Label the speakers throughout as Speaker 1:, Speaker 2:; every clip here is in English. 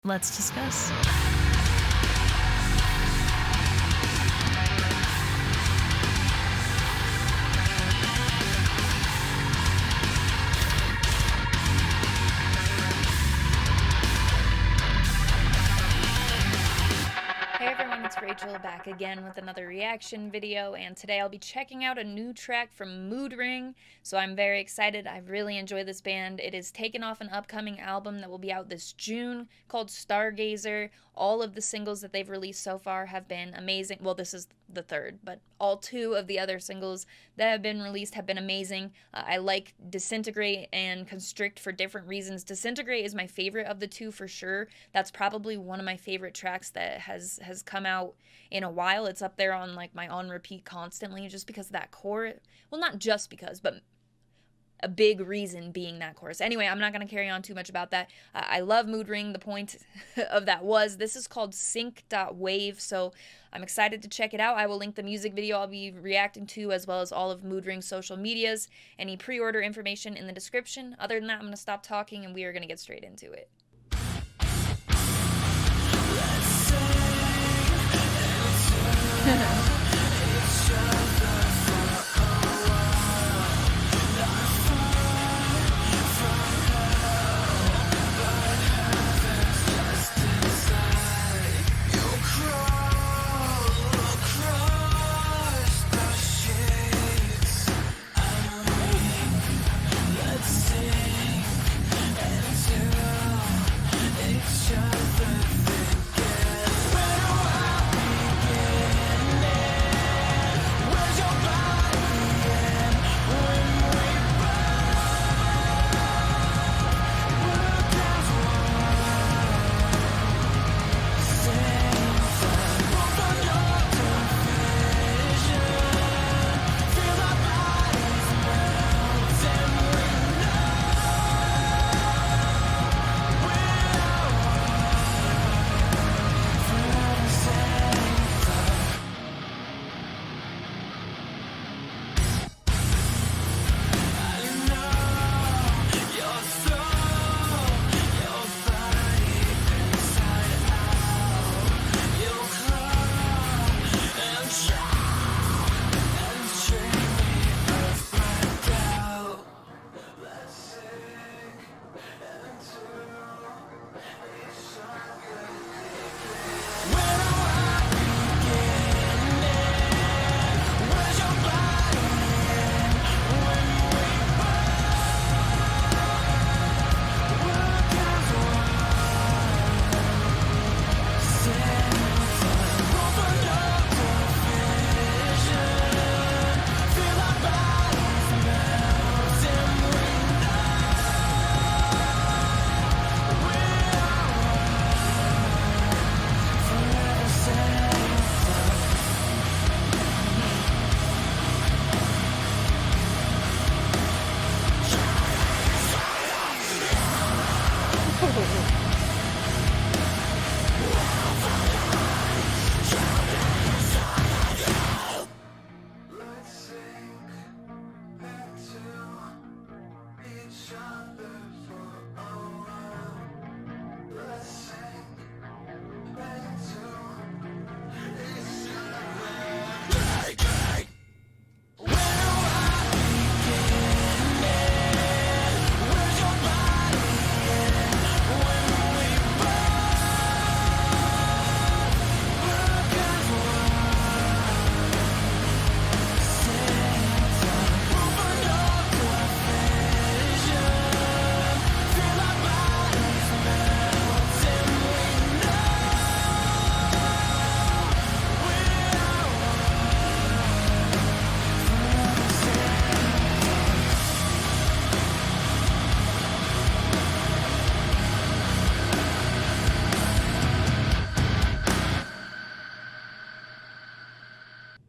Speaker 1: Let's discuss.
Speaker 2: Hey everyone, it's Rachel back again with another reaction video, and today I'll be checking out a new track from Moodring, so I'm very excited. I really enjoy this band. It is taken off an upcoming album that will be out this June called Stargazer. All of the singles that they've released so far have been amazing. Well, this is the third, but all two of the other singles that have been released have been amazing. I like Disintegrate and Constrict for different reasons. Disintegrate is my favorite of the two for sure. That's probably one of my favorite tracks that has come out in a while. It's up there on like my on repeat constantly just because of that chorus. Well, not just because, but a big reason being that chorus. Anyway, I'm not going to carry on too much about that. I love Moodring. The point of that was this is called Sync.wav, so I'm excited to check it out. I will link the music video I'll be reacting to as well as all of Moodring's social medias, any pre-order information in the description. Other than that, I'm going to stop talking and we are going to get straight into it.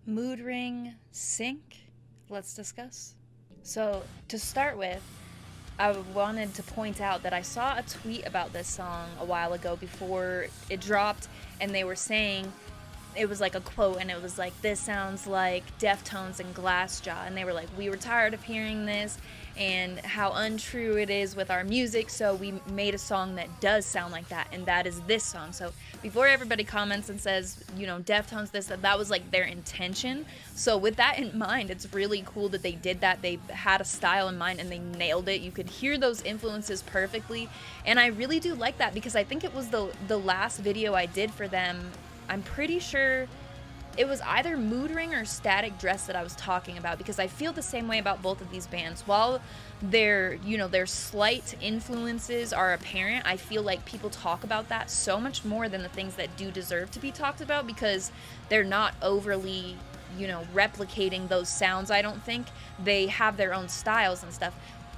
Speaker 2: Moodring, Sync. Let's discuss. So, to start with, I wanted to point out that I saw a tweet about this song a while ago before it dropped, and they were saying, it was like a quote, and it was like, this sounds like Deftones and Glassjaw, and they were like, we were tired of hearing this, and how untrue it is with our music, so we made a song that does sound like that, and that is this song. So before everybody comments and says, you know, Deftones this, that was like their intention. So with that in mind, it's really cool that they did that. They had a style in mind and they nailed it. You could hear those influences perfectly, and I really do like that because I think it was the last video I did for them. I'm pretty sure it was either Moodring or Static Dress that I was talking about, because I feel the same way about both of these bands. While their, you know, their slight influences are apparent, I feel like people talk about that so much more than the things that do deserve to be talked about, because they're not overly, you know, replicating those sounds. I don't think they have their own styles and stuff.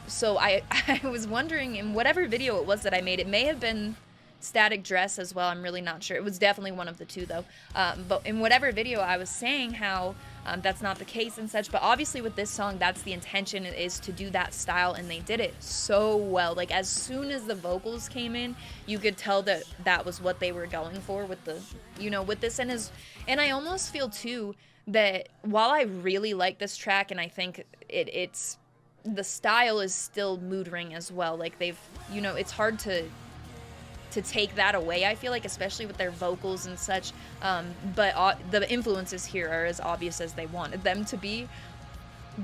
Speaker 2: So I was wondering, in whatever video it was that I made, it may have been Static Dress as well, I'm really not sure. It was definitely one of the two though. But in whatever video I was saying how that's not the case and such, but obviously with this song, that's the intention, is to do that style, and they did it so well. Like as soon as the vocals came in, you could tell that that was what they were going for with the, you know, with this. And I almost feel too that while I really like this track, and I think it's the style is still Moodring as well. Like they've, you know, it's hard to take that away, I feel like, especially with their vocals and such, but the influences here are as obvious as they wanted them to be.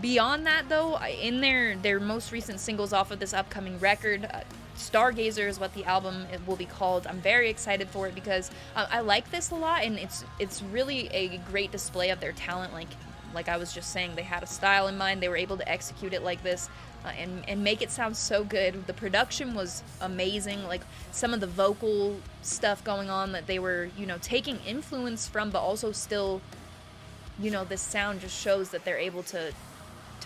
Speaker 2: Beyond that though, in their most recent singles off of this upcoming record, Stargazer is what the album will be called. I'm very excited for it because I like this a lot, and it's really a great display of their talent. Like I was just saying, they had a style in mind, they were able to execute it like this, and make it sound so good. The production was amazing, like some of the vocal stuff going on that they were, you know, taking influence from, but also still, you know, this sound just shows that they're able to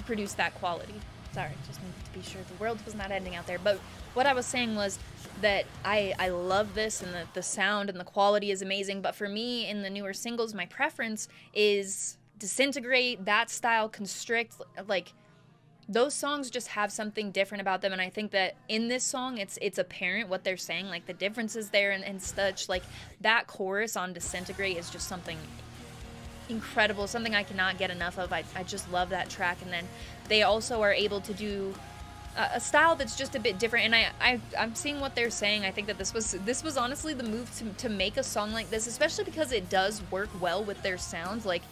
Speaker 2: produce that quality. Sorry, just needed to be sure the world was not ending out there. But what I was saying was that I love this, and the sound and the quality is amazing, but for me, in the newer singles, my preference is Disintegrate, that style, Constrict. Like those songs just have something different about them, and I think that in this song it's apparent what they're saying, like the differences there and such. Like that chorus on Disintegrate is just something incredible, something I cannot get enough of. I just love that track. And then they also are able to do a style that's just a bit different, and I'm seeing what they're saying. I think that this was honestly the move to make a song like this, especially because it does work well with their sounds. Like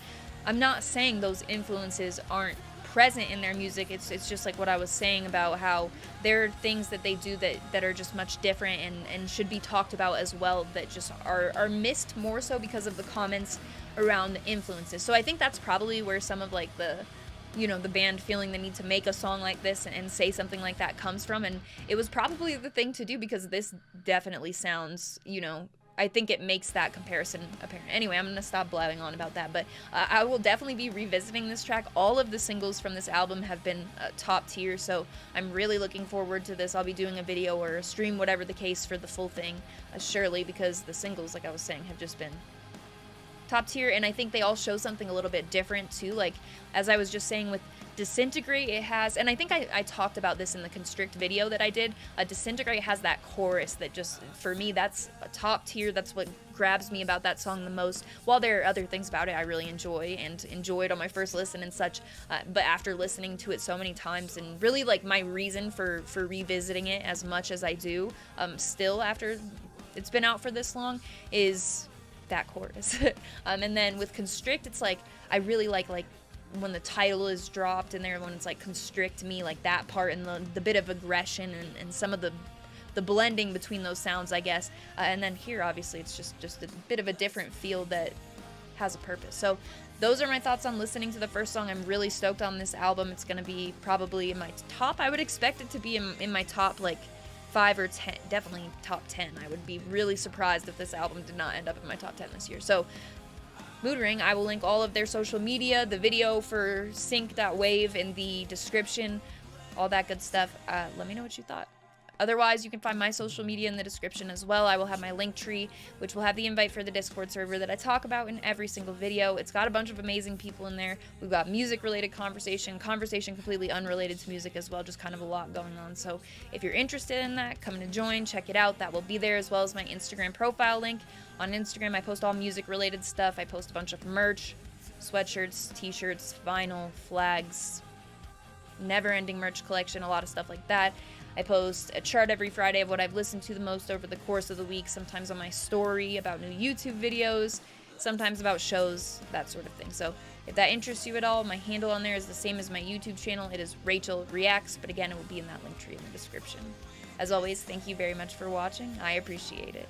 Speaker 2: I'm not saying those influences aren't present in their music. It's just like what I was saying about how there are things that they do that are just much different and should be talked about as well, that just are missed more so because of the comments around the influences. So I think that's probably where some of like the, you know, the band feeling the need to make a song like this and say something like that comes from, and it was probably the thing to do, because this definitely sounds, you know, I think it makes that comparison apparent. Anyway, I'm going to stop blabbing on about that, but I will definitely be revisiting this track. All of the singles from this album have been top tier, so I'm really looking forward to this. I'll be doing a video or a stream, whatever the case, for the full thing, surely, because the singles, like I was saying, have just been top tier, and I think they all show something a little bit different too. Like as I was just saying with Disintegrate, it has, and I think I talked about this in the Constrict video that I did, Disintegrate has that chorus that just, for me, that's a top tier. That's what grabs me about that song the most. While there are other things about it I really enjoy and enjoyed on my first listen and such, but after listening to it so many times, and really like my reason for revisiting it as much as I do, still after it's been out for this long, is that chorus. And then with Constrict, it's like I really like when the title is dropped in there, when it's like constrict me, like that part, and the bit of aggression and some of the blending between those sounds, I guess. And then here, obviously, it's just a bit of a different feel that has a purpose. So those are my thoughts on listening to the first song. I'm really stoked on this album. It's going to be probably in my top. I would expect it to be in my top, like, 5 or 10, definitely top 10. I would be really surprised if this album did not end up in my top 10 this year. So Moodring, I will link all of their social media, the video for Sync.wav in the description, all that good stuff. Let me know what you thought. Otherwise, you can find my social media in the description as well. I will have my link tree, which will have the invite for the Discord server that I talk about in every single video. It's got a bunch of amazing people in there. We've got music-related conversation completely unrelated to music as well, just kind of a lot going on. So if you're interested in that, come to join, check it out. That will be there, as well as my Instagram profile link. On Instagram, I post all music-related stuff. I post a bunch of merch, sweatshirts, t-shirts, vinyl, flags, never-ending merch collection, a lot of stuff like that. I post a chart every Friday of what I've listened to the most over the course of the week, sometimes on my story about new YouTube videos, sometimes about shows, that sort of thing. So if that interests you at all, my handle on there is the same as my YouTube channel. It is Rachel Reacts, but again, it will be in that link tree in the description. As always, thank you very much for watching. I appreciate it.